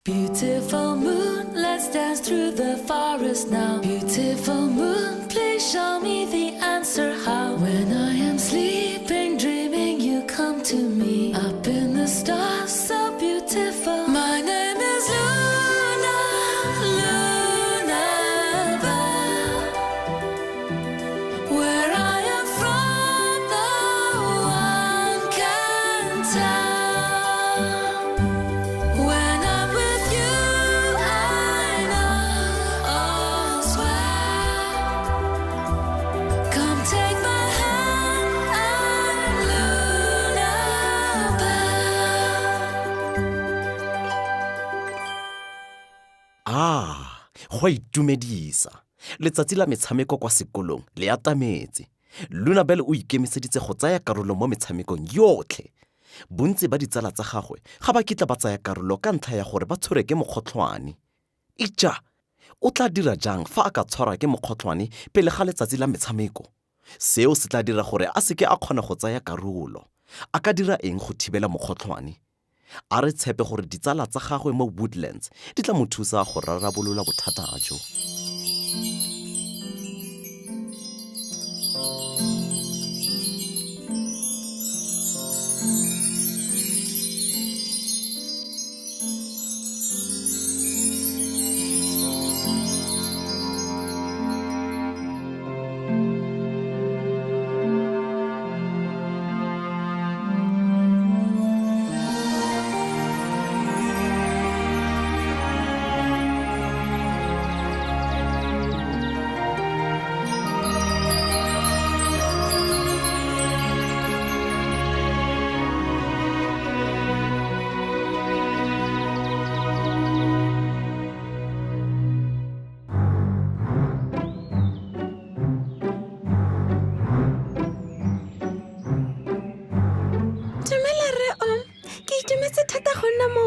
Beautiful moon, let's dance through the forest now. Beautiful moon, please show me the answer how. When I am sleeping, dreaming, you come to me. Up in the stars, so beautiful. My name is Luna, Lunabelle. Where I am from, no one can tell. When I'm with you, I know all's well. Come take my hand, I'm Lunabelle. Go itumedisa. Letsatsi la metshameko kwa sekolong le atametse. Lunabelle o ikemiseditse go tsaya karolo mo metshamekong yotlhe. Bontsi ba ditsala tsa gagwe ga ba kitla ba tsaya karolo ka ntlha ya gore ba tshwere ke mokgotlhwane. Ija, o tla dira jang fa a ka tshwarwa ke mokgotlhwane pele ga letsatsi la metshameko? Seo se tla dira gore a seke a kgona go tsaya karolo. A ka dira eng go thibela mokgotlhwane? A re tshepe gore ditsala tsa gagwe mo Woodlands di tla mo thusa go rarabolola bothata jo.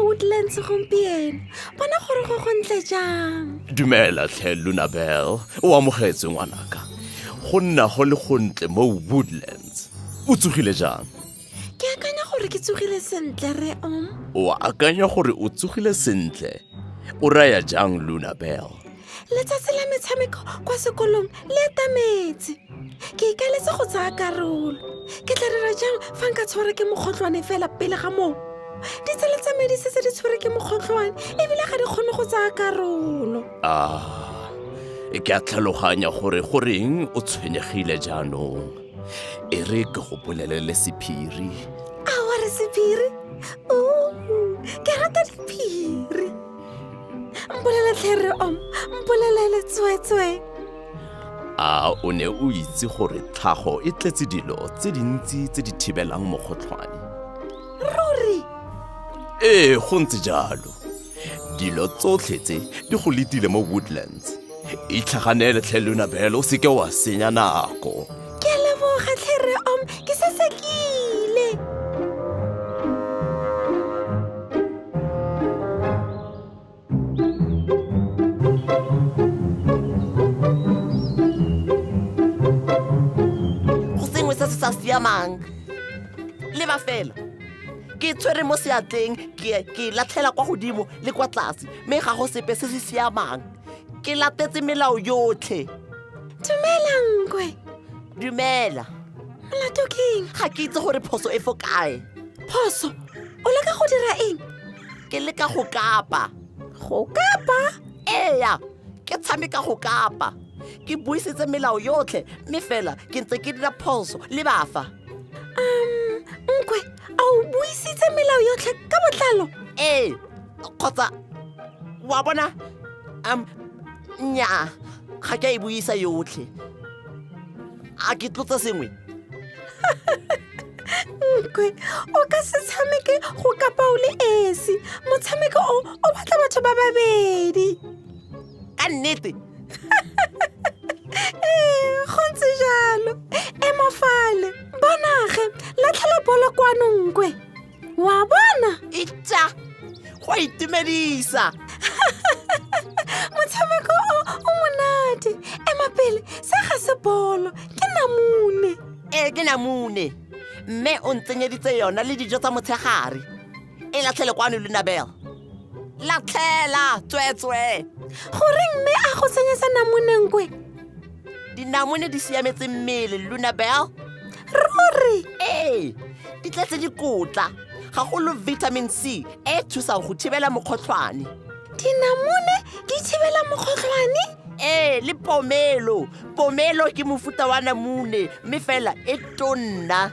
Woodlands gompieno. Bona gore go gontle jang. Dumela tlhe Lunabelle, o amogetse ngwanaka. Go nna go le gontle mo Woodlands. O tsogile jang? Ke akanya gore ke tsogile sentle re O akanya gore o tsogile sentle? O raya jang Lunabelle? Letsatsi la metshameko kwa sekolong le atametse. Ke ikaletse go tsaya karolo. Ke tla dira jang fa nka tshwara ke mokgotlhwane fela pele ga moo? Ditsala tsa me di setse di tshwere ke mokgotlhwane ebile ga di kgone go tsaya karolo. Ke a tlhaloganya gore goreng o tshwenyegile jaanong. E re ke go bolelele sephiri. Aowa re sephiri? Ke rata diphiri. Mpolele tlhere mpolelele tswetswe. O ne o itse gore tlhago e tletse dilo tse dintsi tse di thibelang mokgotlhwane. Ruri. Go ntse jalo. Dilo tsotlhe tse di go letile mo Woodlands. Itlhaganele tlhe Lunabelle o seke wa senya nako. Ke a leboga tlhere ke sesekile. Go sengwe se se sa siamang le mafela ke tshwere mo seatleng ke latlhela kwa godimo le kwa tlase mme ga go sepe se se siamang ke latetse melao yotlhe. Dumela nkwe. Dumela. Molato keng? Ga ke itse gore phoso e fo kae. Phoso? O leka go dira eng? Ke leka go kapa. Go kapa? Eya, ke tshameka go kapa. Ke buisitse melao yotlhe mme fela ke ntse ke dira phoso le bafa. Nkwe, a o buisitse melao yotlhe ka botlalo? Kgotsa wa bona nnyaa ga ke a e buisa yotlhe. A ke tlotsa sengwe? Nkwe, o ka se tshameke go kapa o le esi. Motshameko o batla batho ba babedi. Ka nnete? Go ntse jalo. Ema fale. Bonage, latlhela bolo kwano nkwe. Wa bona? Itja, go a itumedisa. Motshameko o monate. Ema pele, se ga se bolo. Ke namune. Ke namune. Mme o ntsenyeditse yona le dijo tsa motshegare. E latlhele kwano Lunabelle. latlhela tswetswe. goreng mme a go senyetsa namonenkwe Dinamune di siametse mmele, Lunabelle. ruri Ee, di tletse dikotla, gagolo vitamin C e thusang go thibela mokgotlhwane. dinamune di thibela mokgotlhwane Ee, le pomelo. Pomelo ke mofuta wa namune, mme fela e tonna.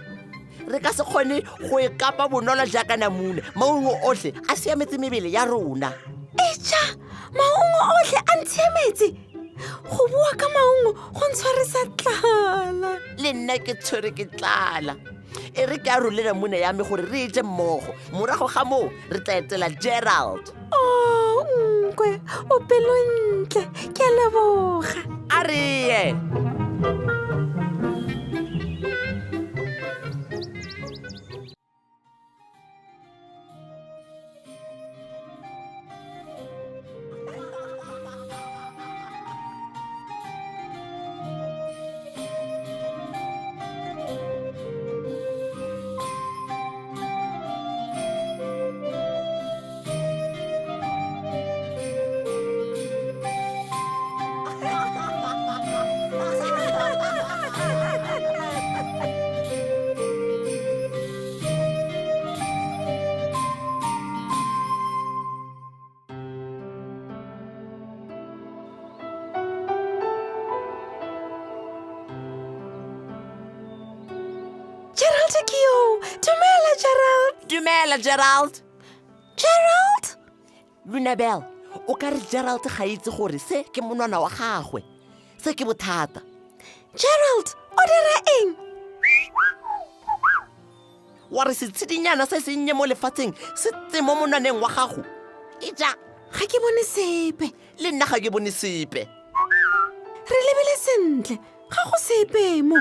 Re ka se kgone go e kapa bonolo jaaka namune. Maungo otlhe a siametse mebele ya rona. eja maungo otlhe a ntshiametse go bua ka maungo go ntshwarisa tlala Le nna ke tshwere ke tlala. E re ke a role namune ya me gore re je mmogo. Morago ga moo, re tla etela Gerald. o nkwe o pelontle ke a leboga A re ye. Gerald ke yo dumela Gerald Dumela, Gerald. Gerald Lunabelle, o ka re Gerald ga itse gore se ke monwana wa gagwe. Se ke bothata. Gerald o dira eng Wa re setshedinyana se sennye mo lefatsheng se tse mo monwaneng wa gago. Ija, ga ke bone sepe le nna ga ke bone sepe. re lebele sentle ga go sepe mo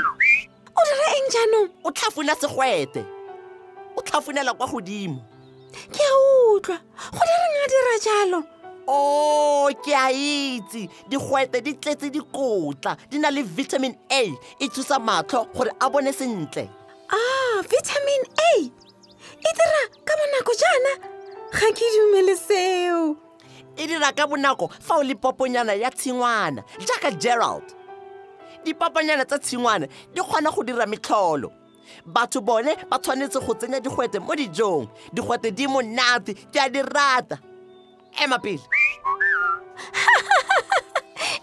o dira eng jaanong O tlhafuna segwete. O tlhafunela kwa godimo. ke a utlwa go direng a dira jalo O, ke a itse. Digwete di tletse dikotla. Di na le vitamin A. E thusa matlho gore a bone sentle. vitamin A e dira ka bonako jaana ga ke dumele seo E dira ka bonako fa o le poponyana ya tshingwana, jaaka Gerald. Dipapanyana tsa tshingwana di kgona go dira metlholo. Batho bone ba tshwanetse go tsenya digwete mo dijong. Digwete di monate, ke a di rata. Ema pele.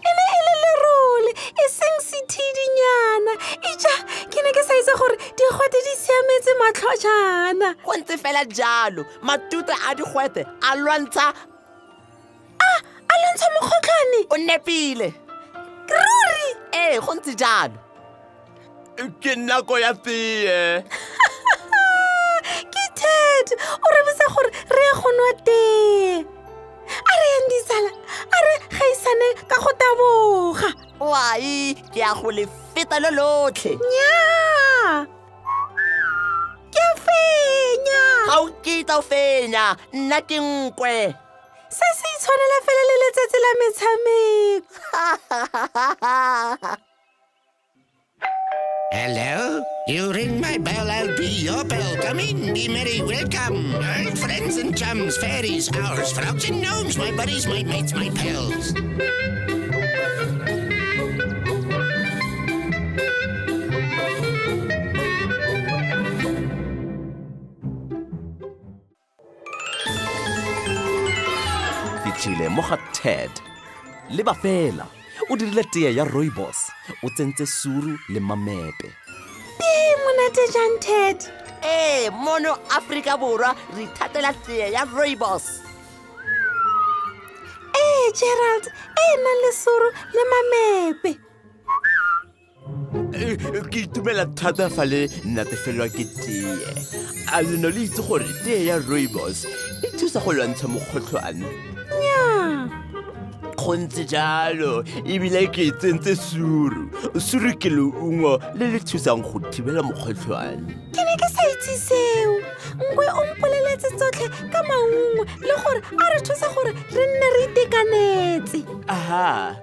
e ne e le lerole e seng sethidinyana eja ke ne ke sa itse gore digwete di siametse matlho jaana Go ntse fela jalo, matute a digwete a lwantsha. a lwantsha mokgotlhwane O nepile. ruri Ee, go ntse jalo. Ke nako ya tee. ke Ted o re botsa gore re ye go nwa tee a re yang ditsala a re gaisane ka go taboga Wai, ke a go le feta lo lotlhe. nnyaa ke a fenya Ga o kitla o fenya, nna ke nkwe. se se itshwanela fela le letsatsi la metshameko Hello? You ring my bell, I'll be your bell. Come in, be merry, welcome. Friends and chums, fairies, ours, frogs and gnomes, my buddies, my mates, my pals. fitlhile mo ga Ted le ba fela o dirile tee ya rooibos o tsentse suru le mamepe monate jang Ted Ee, mono Afrika Borwa re ithatela tee ya rooibos. Gerald e nang le suru le mamepe ke itumela thata fa le natefelwa ke tee a leno le itse gore tee ya rooibos e thusa go lwantsha mokgotlhwane nnyaa go ntse jalo ebile ke e tsentse suru suru ke leungo le le thusang go thibela mokgotlhwane ke ne ke sa itse seo nkwe o mpoleletse tsotlhe ka maungo le gore a re thusa gore re nne re itekanetse aha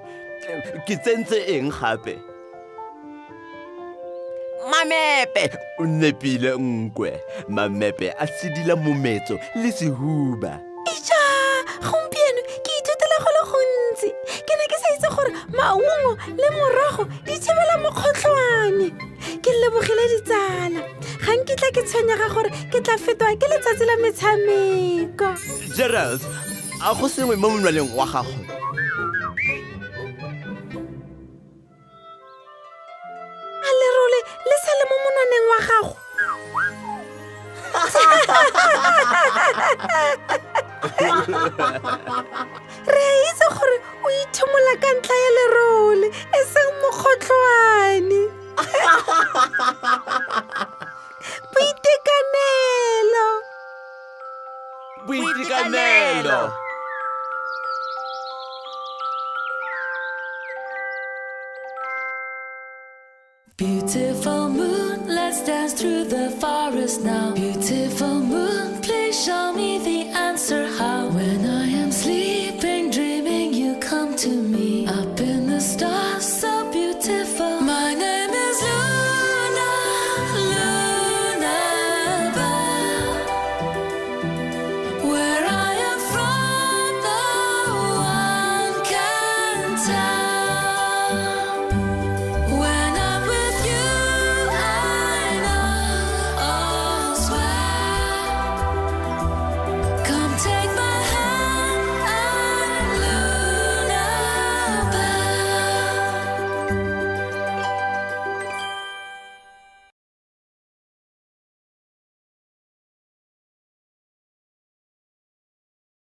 ke tsentse eng gape Mamepe. o nepile nkwe mamepe a sedila mometso le sehuba eja go tla fetwa ke letsatsi la metshameko. Gerald, a go sengwe mo monwaleng wa gago? A lerole le sa le mo monwaneng wa gago. Re a itse gore o ithomola ka ntlha ya lerole e seng mokgotlhwane. Boitekanelo. Boitekanelo. Beautiful moon, let's dance through the forest now. Beautiful moon, please show me